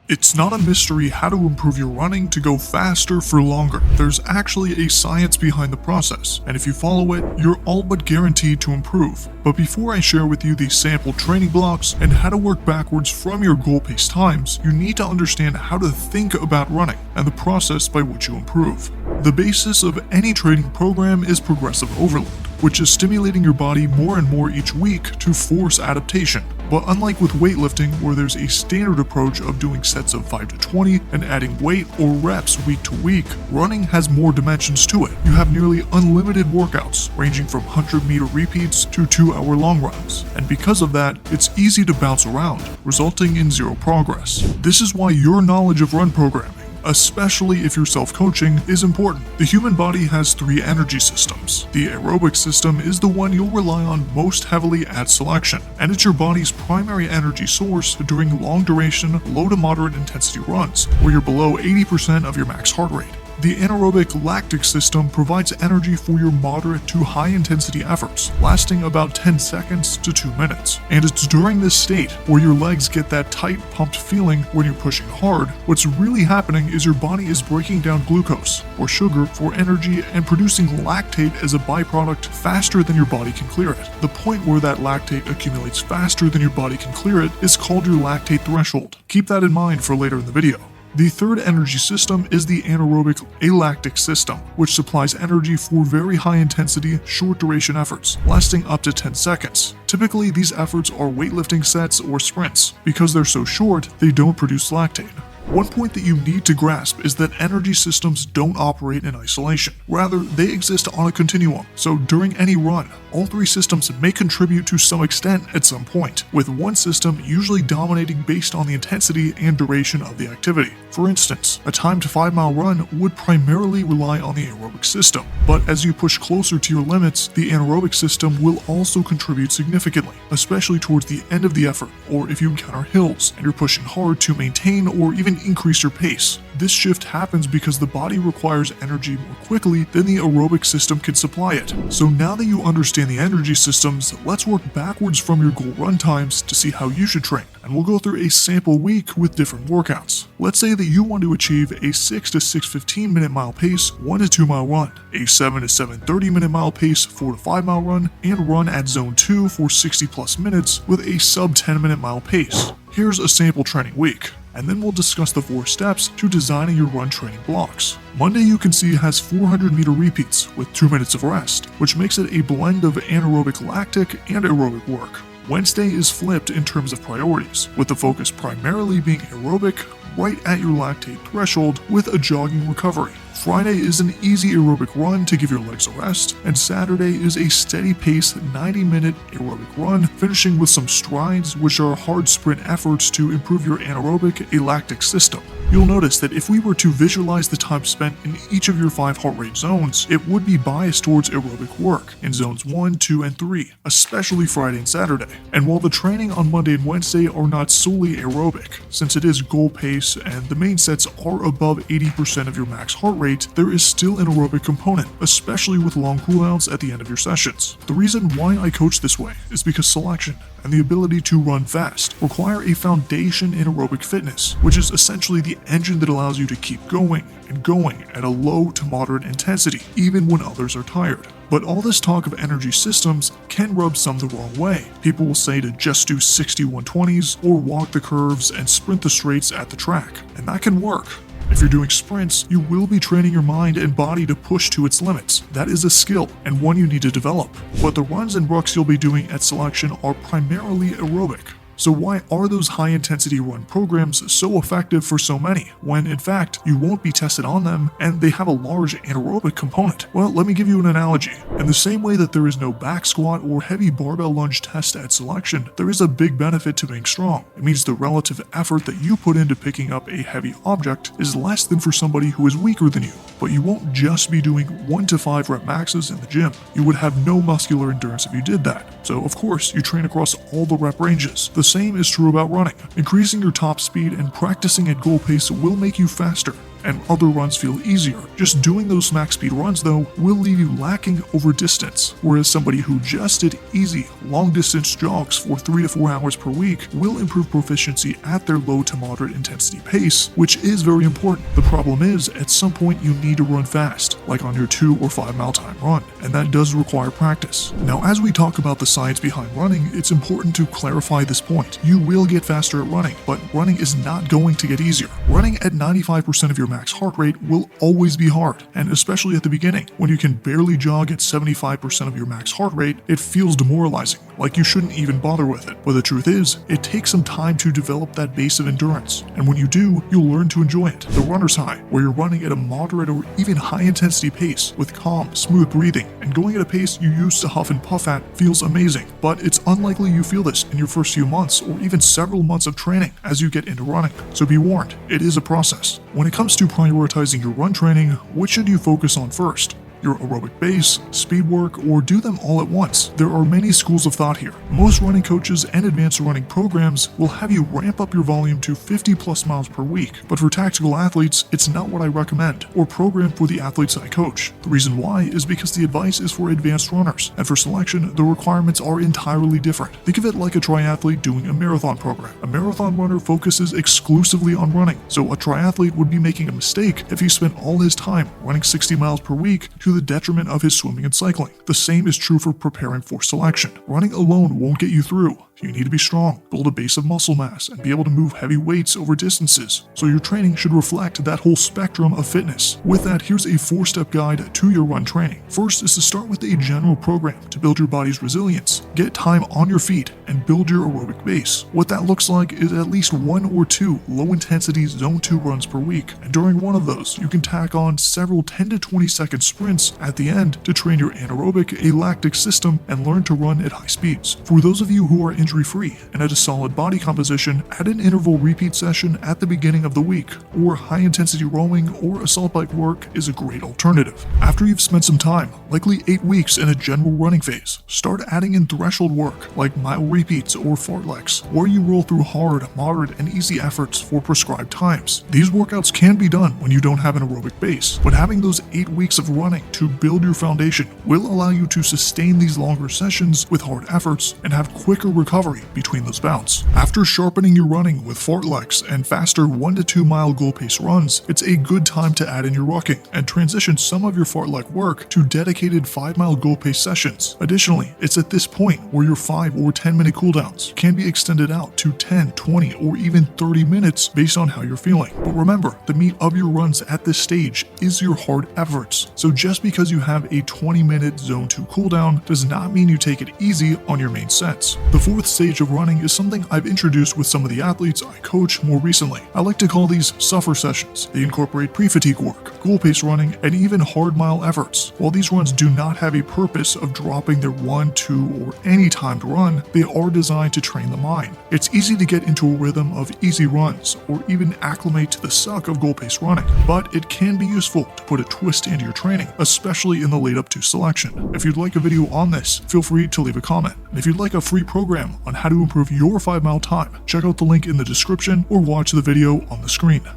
It's not a mystery how to improve your running to go faster for longer. There's actually a science behind the process, and if you follow it, you're all but guaranteed to improve. But before I share with you these sample training blocks and how to work backwards from your goal pace times, you need to understand how to think about running and the process by which you improve. The basis of any training program is progressive overload, which is stimulating your body more and more each week to force adaptation. But unlike with weightlifting, where there's a standard approach of doing sets of 5 to 20 and adding weight or reps week to week, running has more dimensions to it. You have nearly unlimited workouts, ranging from 100-meter repeats to 2-hour long runs. And because of that, it's easy to bounce around, resulting in zero progress. This is why your knowledge of run programming, especially if you're self-coaching, is important. The human body has 3 energy systems. The aerobic system is the one you'll rely on most heavily at selection, and it's your body's primary energy source during long-duration, low to moderate intensity runs, where you're below 80% of your max heart rate. The anaerobic lactic system provides energy for your moderate to high intensity efforts, lasting about 10 seconds to 2 minutes. And it's during this state where your legs get that tight pumped feeling when you're pushing hard. What's really happening is your body is breaking down glucose, or sugar, for energy and producing lactate as a byproduct faster than your body can clear it. The point where that lactate accumulates faster than your body can clear it is called your lactate threshold. Keep that in mind for later in the video. The third energy system is the anaerobic alactic system, which supplies energy for very high intensity, short duration efforts, lasting up to 10 seconds. Typically, these efforts are weightlifting sets or sprints. Because they're so short, they don't produce lactate. One point that you need to grasp is that energy systems don't operate in isolation. Rather, they exist on a continuum. So during any run, all 3 systems may contribute to some extent at some point, with one system usually dominating based on the intensity and duration of the activity. For instance, a timed 5-mile run would primarily rely on the aerobic system, but as you push closer to your limits, the anaerobic system will also contribute significantly, especially towards the end of the effort, or if you encounter hills and you're pushing hard to maintain or even increase your pace. This shift happens because the body requires energy more quickly than the aerobic system can supply it. So now that you understand the energy systems, let's work backwards from your goal run times to see how you should train. And we'll go through a sample week with different workouts. Let's say that you want to achieve a 6 to 6:15 minute mile pace 1 to 2 mile run, a 7 to 7:30 minute mile pace 4 to 5 mile run, and run at zone 2 for 60 plus minutes with a sub 10 minute mile pace. Here's a sample training week, and then we'll discuss the 4 steps to designing your run training blocks. Monday, you can see, has 400-meter repeats with 2 minutes of rest, which makes it a blend of anaerobic lactic and aerobic work. Wednesday is flipped in terms of priorities, with the focus primarily being aerobic, right at your lactate threshold with a jogging recovery. Friday is an easy aerobic run to give your legs a rest, and Saturday is a steady pace 90-minute aerobic run, finishing with some strides, which are hard sprint efforts to improve your anaerobic alactic system. You'll notice that if we were to visualize the time spent in each of your 5 heart rate zones, it would be biased towards aerobic work in zones 1, 2, and 3, especially Friday and Saturday. And while the training on Monday and Wednesday are not solely aerobic, since it is goal pace and the main sets are above 80% of your max heart rate, there is still an aerobic component, especially with long cooldowns at the end of your sessions. The reason why I coach this way is because selection and the ability to run fast require a foundation in aerobic fitness, which is essentially the engine that allows you to keep going and going at a low to moderate intensity, even when others are tired. But all this talk of energy systems can rub some the wrong way. People will say to just do 60-120s or walk the curves and sprint the straights at the track, and that can work. If you're doing sprints, you will be training your mind and body to push to its limits. That is a skill, and one you need to develop. But the runs and rucks you'll be doing at selection are primarily aerobic. So why are those high-intensity run programs so effective for so many, when in fact you won't be tested on them and they have a large anaerobic component? Well, let me give you an analogy. In the same way that there is no back squat or heavy barbell lunge test at selection, there is a big benefit to being strong. It means the relative effort that you put into picking up a heavy object is less than for somebody who is weaker than you. But you won't just be doing 1 to 5 rep maxes in the gym. You would have no muscular endurance if you did that. So of course, you train across all the rep ranges. The same is true about running. Increasing your top speed and practicing at goal pace will make you faster, and other runs feel easier. Just doing those max speed runs though will leave you lacking over distance, whereas somebody who just did easy, long distance jogs for 3 to 4 hours per week will improve proficiency at their low to moderate intensity pace, which is very important. The problem is, at some point you need to run fast, like on your 2 or 5 mile time run, and that does require practice. Now, as we talk about the science behind running, it's important to clarify this point. You will get faster at running, but running is not going to get easier. Running at 95% of your max heart rate will always be hard, and especially at the beginning, when you can barely jog at 75% of your max heart rate, it feels demoralizing, like you shouldn't even bother with it. But the truth is, it takes some time to develop that base of endurance, and when you do, you'll learn to enjoy it. The runner's high, where you're running at a moderate or even high intensity pace with calm, smooth breathing, and going at a pace you used to huff and puff at feels amazing, but it's unlikely you feel this in your first few months or even several months of training as you get into running. So be warned, it is a process. When it comes to prioritizing your run training, which should you focus on first? Your aerobic base, speed work, or do them all at once? There are many schools of thought here. Most running coaches and advanced running programs will have you ramp up your volume to 50 plus miles per week, but for tactical athletes, it's not what I recommend or program for the athletes I coach. The reason why is because the advice is for advanced runners, and for selection, the requirements are entirely different. Think of it like a triathlete doing a marathon program. A marathon runner focuses exclusively on running, so a triathlete would be making a mistake if he spent all his time running 60 miles per week to the detriment of his swimming and cycling. The same is true for preparing for selection. Running alone won't get you through. You need to be strong, build a base of muscle mass, and be able to move heavy weights over distances. So your training should reflect that whole spectrum of fitness. With that, here's a 4-step guide to your run training. First is to start with a general program to build your body's resilience, get time on your feet, and build your aerobic base. What that looks like is at least 1 or 2 low-intensity Zone 2 runs per week, and during one of those, you can tack on several 10 to 20 second sprints at the end to train your anaerobic lactic system and learn to run at high speeds. For those of you who are injury-free and at a solid body composition, add an interval repeat session at the beginning of the week, or high-intensity rowing or assault bike work is a great alternative. After you've spent some time, likely 8 weeks in a general running phase, start adding in threshold work like mile repeats or fartleks, where you roll through hard, moderate, and easy efforts for prescribed times. These workouts can be done when you don't have an aerobic base, but having those 8 weeks of running to build your foundation will allow you to sustain these longer sessions with hard efforts and have quicker recovery between those bouts. After sharpening your running with fartleks and faster 1 to 2 mile goal pace runs, it's a good time to add in your rucking and transition some of your fartlek work to dedicated 5 mile goal pace sessions. Additionally, it's at this point where your 5 or 10 minute cooldowns can be extended out to 10, 20, or even 30 minutes based on how you're feeling. But remember, the meat of your runs at this stage is your hard efforts. So just because you have a 20-minute Zone 2 cooldown does not mean you take it easy on your main sets. The 4th stage of running is something I've introduced with some of the athletes I coach more recently. I like to call these suffer sessions. They incorporate pre-fatigue work, goal pace running, and even hard mile efforts. While these runs do not have a purpose of dropping their 1, 2, or any timed run, they are designed to train the mind. It's easy to get into a rhythm of easy runs or even acclimate to the suck of goal pace running, but it can be useful to put a twist into your training, especially in the lead up to selection. If you'd like a video on this, feel free to leave a comment. And if you'd like a free program on how to improve your 5 mile time, check out the link in the description or watch the video on the screen.